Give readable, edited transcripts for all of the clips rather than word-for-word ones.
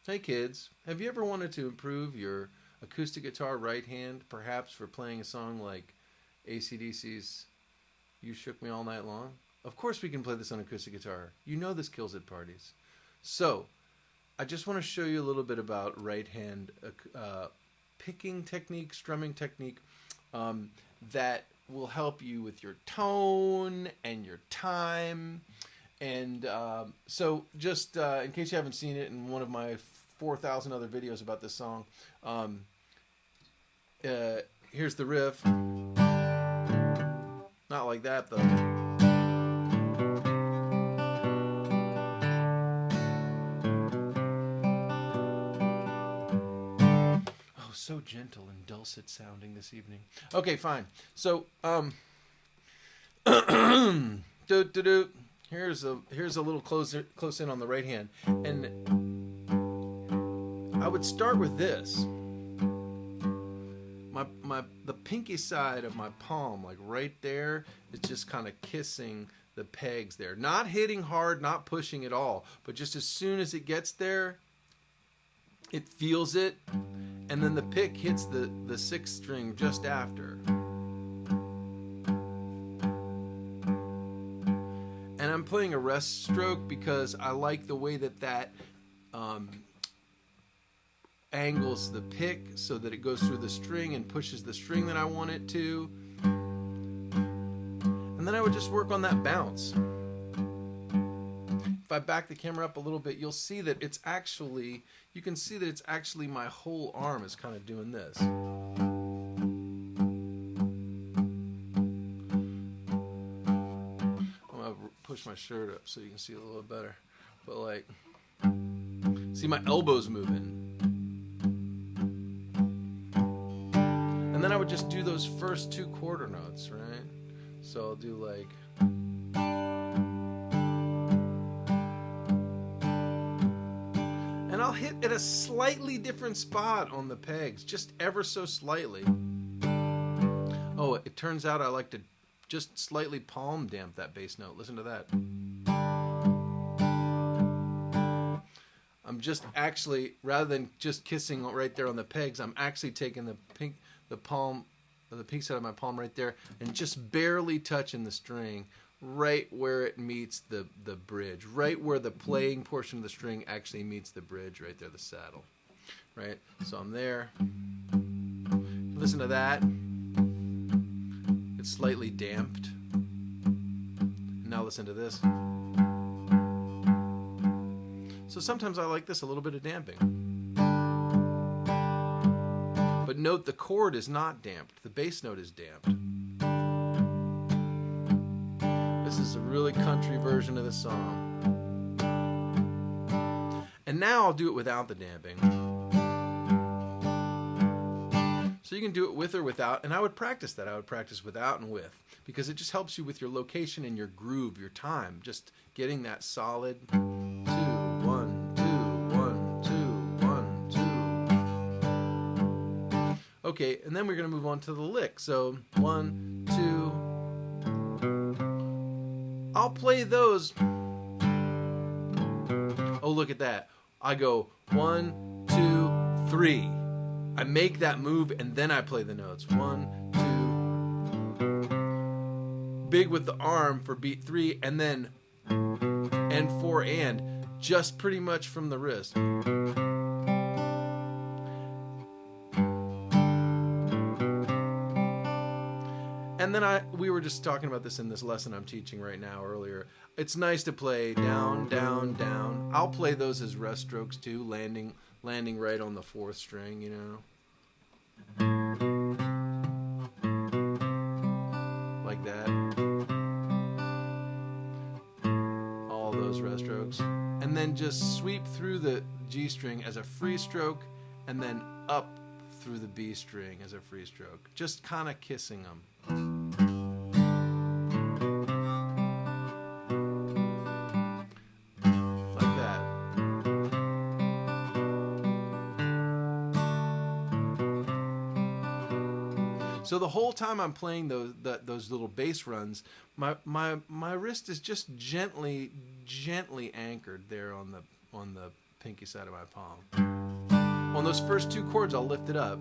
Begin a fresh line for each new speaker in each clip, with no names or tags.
Hey kids, have you ever wanted to improve your acoustic guitar right hand, perhaps for playing a song like AC/DC's You Shook Me All Night Long? Of course we can play this on acoustic guitar. You know this kills at parties. So, I just want to show you a little bit about right hand picking technique, strumming technique, that will help you with your tone and your time. And just in case you haven't seen it in one of my 4,000 other videos about this song, here's the riff. Not like that, though. Oh, so gentle and dulcet sounding this evening. Okay, fine. So, do do do. Here's a little close in on the right hand, and I would start with this. The pinky side of my palm, like right there, is just kind of kissing the pegs there, not hitting hard, not pushing at all, but just as soon as it gets there, it feels it, and then the pick hits the sixth string just after. And I'm playing a rest stroke because I like the way that angles the pick so that it goes through the string and pushes the string that I want it to. And then I would just work on that bounce. If I back the camera up a little bit, you'll see that you can see that it's actually my whole arm is kind of doing this. Push my shirt up so you can see it a little better, but like, see my elbows moving, and then I would just do those first two quarter notes, right? So I'll do like, and I'll hit at a slightly different spot on the pegs, just ever so slightly. Oh, it turns out I like to just slightly palm damp that bass note. Listen to that. I'm just actually, rather than just kissing right there on the pegs, I'm actually taking the pink side of my palm right there and just barely touching the string right where it meets the bridge, right where the playing portion of the string actually meets the bridge, right there, the saddle. Right? So I'm there. Listen to that. It's slightly damped. Now listen to this. So sometimes I like this, a little bit of damping. But note the chord is not damped. The bass note is damped. This is a really country version of the song. And now I'll do it without the damping. So you can do it with or without, and I would practice that. I would practice without and with, because it just helps you with your location and your groove, your time, just getting that solid 2, 1, 2, 1, 2, 1, 2. Okay, and then we're going to move on to the lick. So 1, 2. I'll play those. Oh, look at that. I go 1, 2, 3. I make that move and then I play the notes. 1, 2. Big with the arm for beat 3, and then and 4 and just pretty much from the wrist. And then we were just talking about this in this lesson I'm teaching right now earlier. It's nice to play down, down, down. I'll play those as rest strokes too, landing right on the 4th string, you know. Like that. All those rest strokes. And then just sweep through the G string as a free stroke, and then up through the B string as a free stroke. Just kind of kissing them. So the whole time I'm playing those little bass runs, my wrist is just gently anchored there on the pinky side of my palm. On those first two chords, I'll lift it up.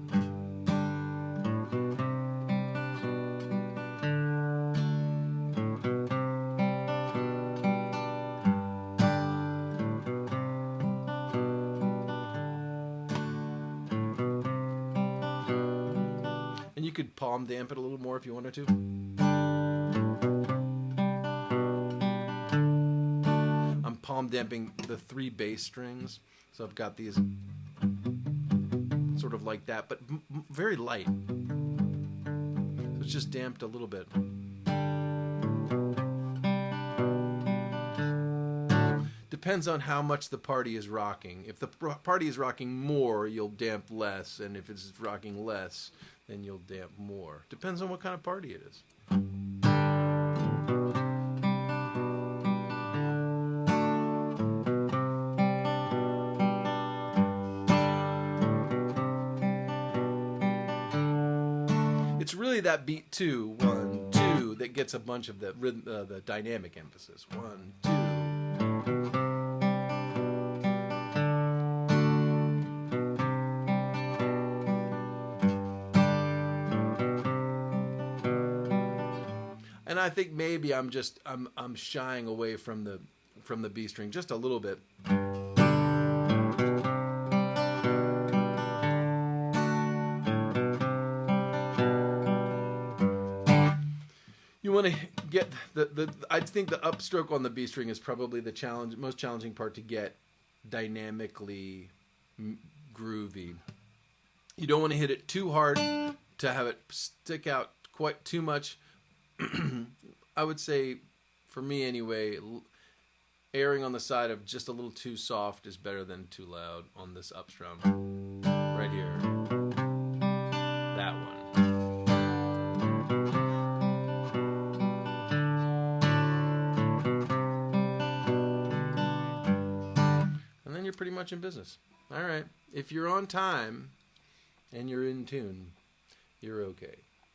And you could palm damp it a little more if you wanted to. I'm palm damping the 3 bass strings. So I've got these sort of like that, but very light. So it's just damped a little bit. Depends on how much the party is rocking. If the party is rocking more, you'll damp less, and if it's rocking less, then you'll damp more. Depends on what kind of party it is. It's really that beat 2, 1, 2, that gets a bunch of the rhythm, the dynamic emphasis. 1, 2. And I think maybe I'm shying away from the B string just a little bit. You want to get I think the upstroke on the B string is probably the most challenging part to get dynamically groovy. You don't want to hit it too hard to have it stick out quite too much. I would say, for me anyway, erring on the side of just a little too soft is better than too loud on this upstrum. Right here. That one. And then you're pretty much in business. All right. If you're on time and you're in tune, you're okay.